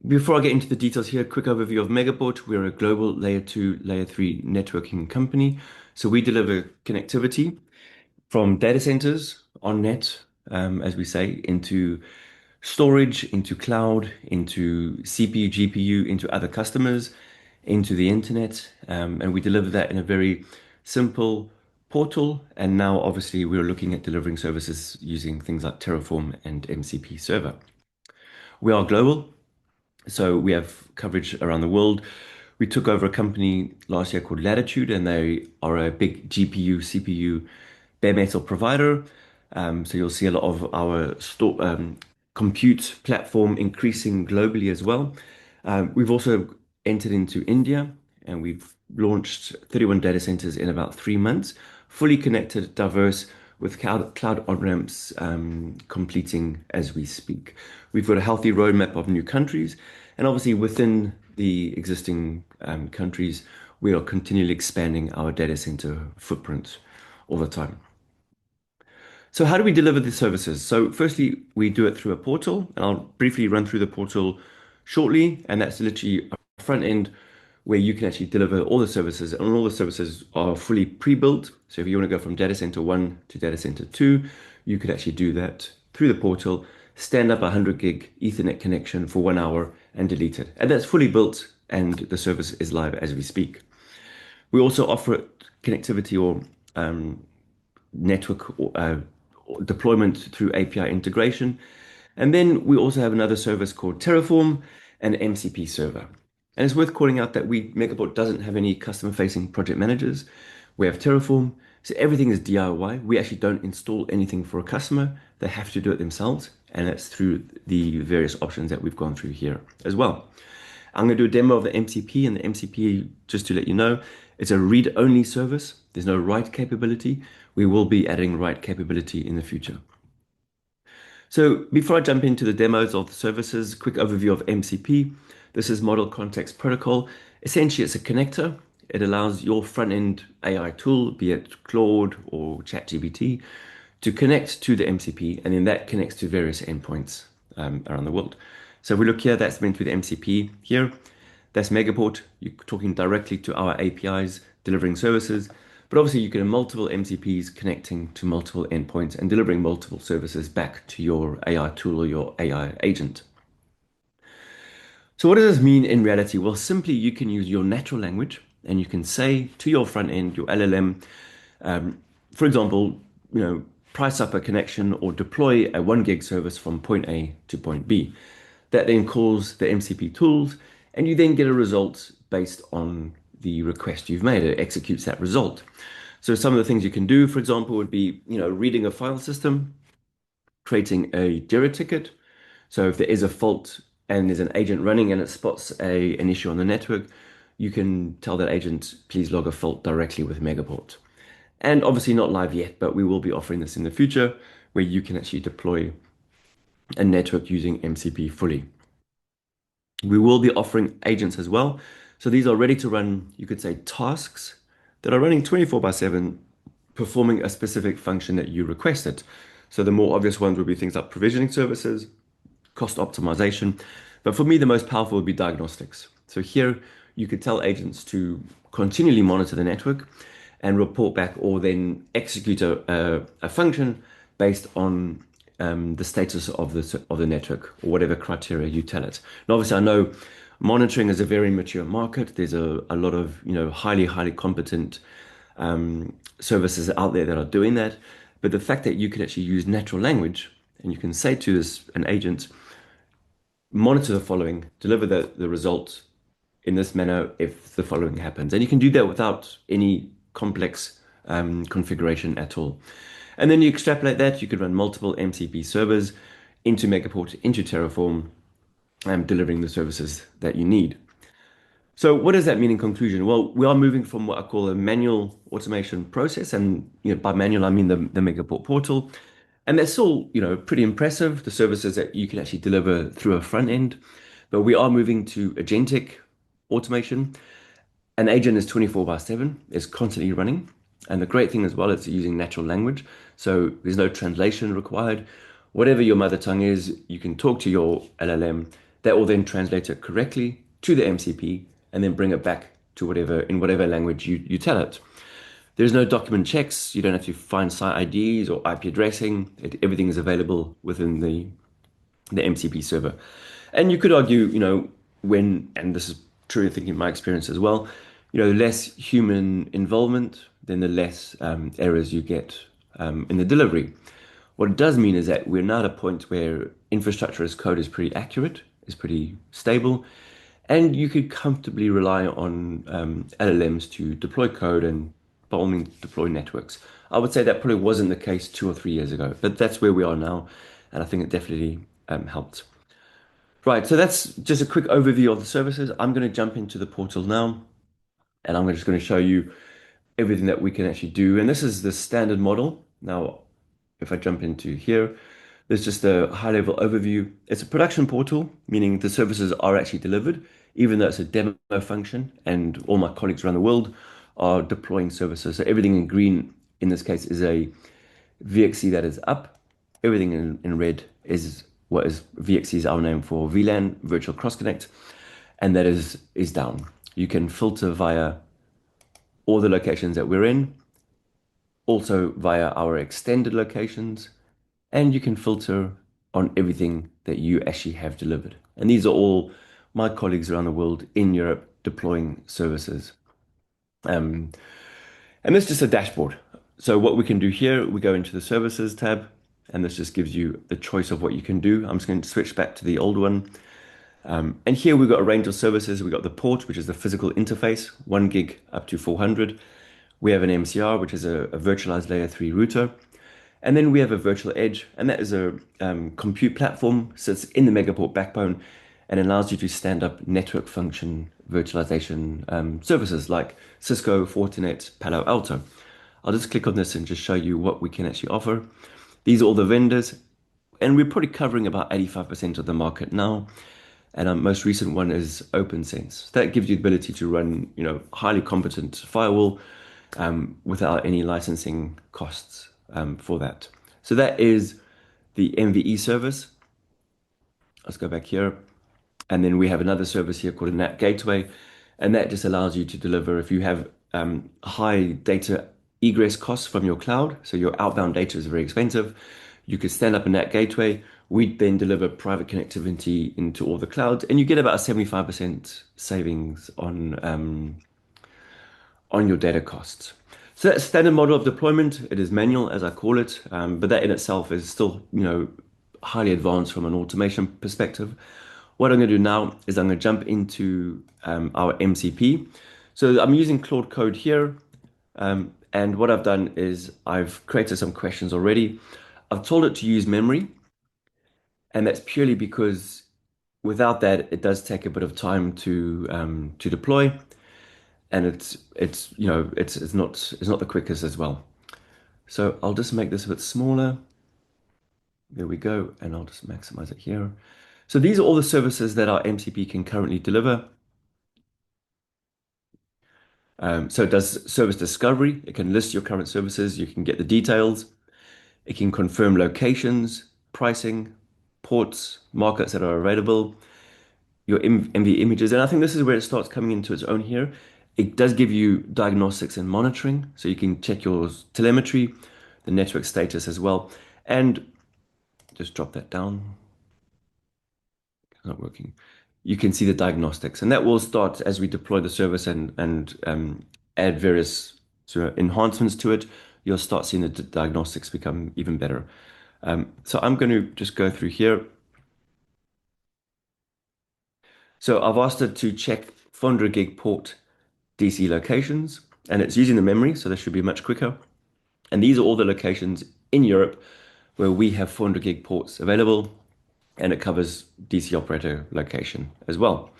Before I get into the details here, quick overview of Megaport. We're a global layer 2, layer 3 networking company. So we deliver connectivity from data centers on net, as we say, into storage, into cloud, into CPU, GPU, into other customers, into the internet. And we deliver that in a very simple portal. And now, obviously, we're looking at delivering services using things like Terraform and MCP server. We are global. So we have coverage around the world. We took over a company last year called Latitude, and they are a big GPU, CPU, bare metal provider. So you'll see a lot of our compute platform increasing globally as well. We've also entered into India, and we've launched 31 data centers in about 3 months, fully connected, diverse, with cloud on-ramps completing as we speak. We've got a healthy roadmap of new countries, and obviously within the existing countries, we are continually expanding our data center footprint all the time. So how do we deliver the services? So firstly, we do it through a portal, and I'll briefly run through the portal shortly, and that's literally a front end where you can actually deliver all the services, and all the services are fully pre-built. So if you want to go from data center 1 to data center 2, you could actually do that through the portal, stand up a 100 gig Ethernet connection for 1 hour and delete it. And that's fully built, and the service is live as we speak. We also offer connectivity or network deployment through API integration. And then we also have another service called Terraform and MCP server. And it's worth calling out that Megaport doesn't have any customer-facing project managers. We have Terraform, so everything is DIY. We actually don't install anything for a customer. They have to do it themselves, and that's through the various options that we've gone through here as well. I'm going to do a demo of the MCP, and the MCP, just to let you know, it's a read-only service. There's no write capability. We will be adding write capability in the future. So before I jump into the demos of the services, quick overview of MCP. This is Model Context Protocol. Essentially, it's a connector. It allows your front-end AI tool, be it Claude or ChatGPT, to connect to the MCP, and then that connects to various endpoints around the world. So if we look here, that's meant with MCP here. That's Megaport. You're talking directly to our APIs, delivering services. But obviously, you can have multiple MCPs connecting to multiple endpoints and delivering multiple services back to your AI tool or your AI agent. So what does this mean in reality? Well, simply you can use your natural language and you can say to your front end, your LLM, for example, price up a connection or deploy a 1 gig service from point A to point B. That then calls the MCP tools, and you then get a result based on the request you've made. It executes that result. So some of the things you can do, for example, would be, reading a file system, creating a Jira ticket. So if there is a fault and there's an agent running and it spots an issue on the network, you can tell that agent, please log a fault directly with Megaport. And obviously not live yet, but we will be offering this in the future where you can actually deploy a network using MCP fully. We will be offering agents as well. So these are ready to run, you could say, tasks that are running 24/7, performing a specific function that you requested. So the more obvious ones would be things like provisioning services, cost optimization. But for me, the most powerful would be diagnostics. So here you could tell agents to continually monitor the network and report back, or then execute a function based on the status of the network or whatever criteria you tell it. And obviously, I know monitoring is a very mature market. There's a lot of highly competent services out there that are doing that. But the fact that you can actually use natural language and you can say to an agent, monitor the following, deliver the result in this manner if the following happens. And you can do that without any complex configuration at all. And then you extrapolate that, you could run multiple MCP servers into Megaport, into Terraform, delivering the services that you need. So what does that mean in conclusion? Well, we are moving from what I call a manual automation process. And by manual, I mean the Megaport portal. And that's all, pretty impressive, the services that you can actually deliver through a front end. But we are moving to agentic automation. An agent is 24/7, is constantly running. And the great thing as well, it's using natural language. So there's no translation required. Whatever your mother tongue is, you can talk to your LLM That will then translate it correctly to the MCP and then bring it back to whatever language you tell it. There's no document checks. You don't have to find site IDs or IP addressing. Everything is available within the MCP server. And you could argue, and this is true, I think, in my experience as well, less human involvement, then the less errors you get in the delivery. What it does mean is that we're now at a point where infrastructure as code is pretty accurate, is pretty stable, and you could comfortably rely on LLMs to deploy code and, by all means, deploy networks. I would say that probably wasn't the case 2 or 3 years ago, but that's where we are now, and I think it definitely helped. Right, so that's just a quick overview of the services. I'm going to jump into the portal now, and I'm just going to show you everything that we can actually do. And this is the standard model. Now, if I jump into here, there's just a high level overview. It's a production portal, meaning the services are actually delivered, even though it's a demo function, and all my colleagues around the world are deploying services. So everything in green in this case is a VXC that is up. Everything in red is what is VXC is our name for VLAN, Virtual Cross Connect, and that is down. You can filter via all the locations that we're in, also via our extended locations, and you can filter on everything that you actually have delivered. And these are all my colleagues around the world in Europe deploying services. Um, and this is just a dashboard. So what we can do here, we go into the services tab, and this just gives you the choice of what you can do. I'm just going to switch back to the old one. And here we've got a range of services. We've got the port, which is the physical interface, 1 gig up to 400. We have an MCR, which is a virtualized layer 3 router. And then we have a virtual edge, and that is a compute platform, sits in the Megaport backbone and allows you to stand up network function virtualization services like Cisco, Fortinet, Palo Alto. I'll just click on this and just show you what we can actually offer. These are all the vendors, and we're probably covering about 85% of the market now. And our most recent one is OpenSense. That gives you the ability to run, highly competent firewall without any licensing costs for that. So that is the MVE service. Let's go back here. And then we have another service here called a NAT gateway. And that just allows you to deliver if you have high data egress costs from your cloud. So your outbound data is very expensive. You could stand up a NAT gateway. We then deliver private connectivity into all the clouds, and you get about a 75% savings on your data costs. So that's standard model of deployment. It is manual, as I call it, but that in itself is still, highly advanced from an automation perspective. What I'm going to do now is I'm going to jump into our MCP. So I'm using Claude Code here, and what I've done is I've created some questions already. I've told it to use memory, and that's purely because without that, it does take a bit of time to deploy, and it's not the quickest as well. So I'll just make this a bit smaller. There we go, and I'll just maximize it here. So these are all the services that our MCP can currently deliver. So it does service discovery. It can list your current services. You can get the details. It can confirm locations, pricing, ports, markets that are available, your MV images. And I think this is where it starts coming into its own here. It does give you diagnostics and monitoring. So you can check your telemetry, the network status as well. And just drop that down. It's not working. You can see the diagnostics. And that will start as we deploy the service and add various sort of enhancements to it. You'll start seeing the diagnostics become even better. So I'm going to just go through here. So I've asked it to check 400 gig port DC locations, and it's using the memory, so this should be much quicker. And these are all the locations in Europe where we have 400 gig ports available, and it covers DC operator location as well.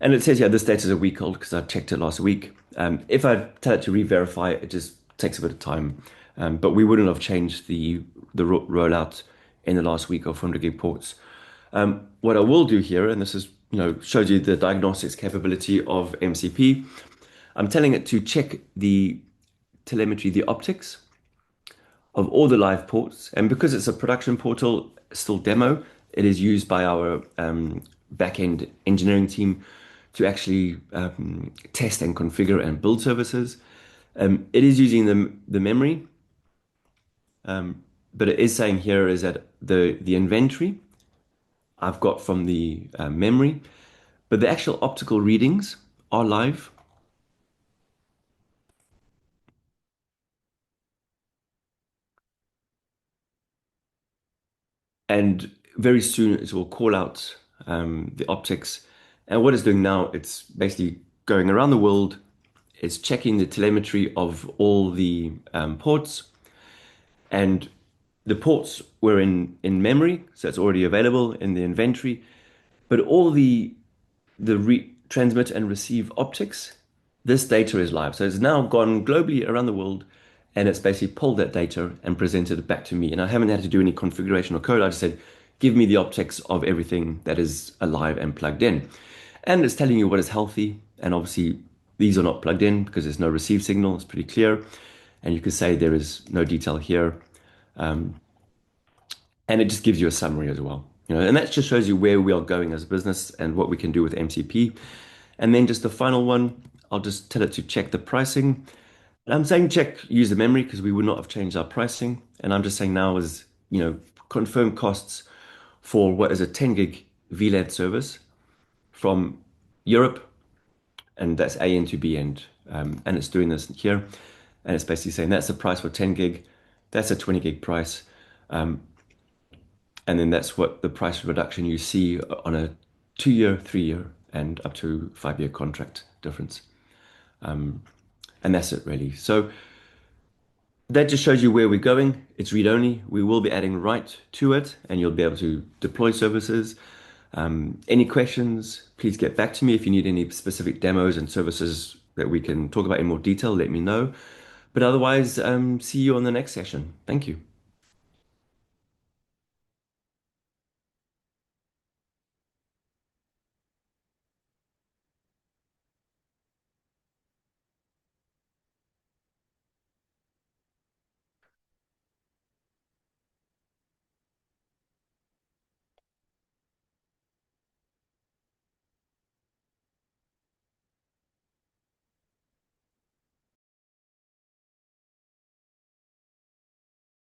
And it says, yeah, this data is a week old because I checked it last week. If I tell it to re-verify, it just takes a bit of time. But we wouldn't have changed the rollout in the last week of 400 gig ports. What I will do here, and this is, shows you the diagnostics capability of MCP. I'm telling it to check the telemetry, the optics of all the live ports. And because it's a production portal, still demo, it is used by our back-end engineering team to actually test and configure and build services. It is using the memory, but it is saying here is that the inventory I've got from the memory, but the actual optical readings are live. And very soon it will call out the optics. And what it's doing now, it's basically going around the world, it's checking the telemetry of all the ports, and the ports were in memory, so it's already available in the inventory. But all the transmit and receive optics, this data is live. So it's now gone globally around the world, and it's basically pulled that data and presented it back to me. And I haven't had to do any configuration or code. I just said, give me the optics of everything that is alive and plugged in. And it's telling you what is healthy. And obviously, these are not plugged in because there's no receive signal. It's pretty clear. And you can say there is no detail here. And it just gives you a summary as well. And that just shows you where we are going as a business and what we can do with MCP. And then just the final one, I'll just tell it to check the pricing. And I'm saying check use the memory because we would not have changed our pricing. And I'm just saying now is, confirm costs for what is a 10 gig VLAN service from Europe, and that's AN to B end. And it's doing this here. And it's basically saying that's the price for 10 gig. That's a 20 gig price. And then that's what the price reduction you see on a 2-year, 3-year, and up to 5-year contract difference. And that's it really. So that just shows you where we're going. It's read only. We will be adding write to it, and you'll be able to deploy services. Any questions, please get back to me. If you need any specific demos and services that we can talk about in more detail, let me know. But otherwise, see you on the next session. Thank you.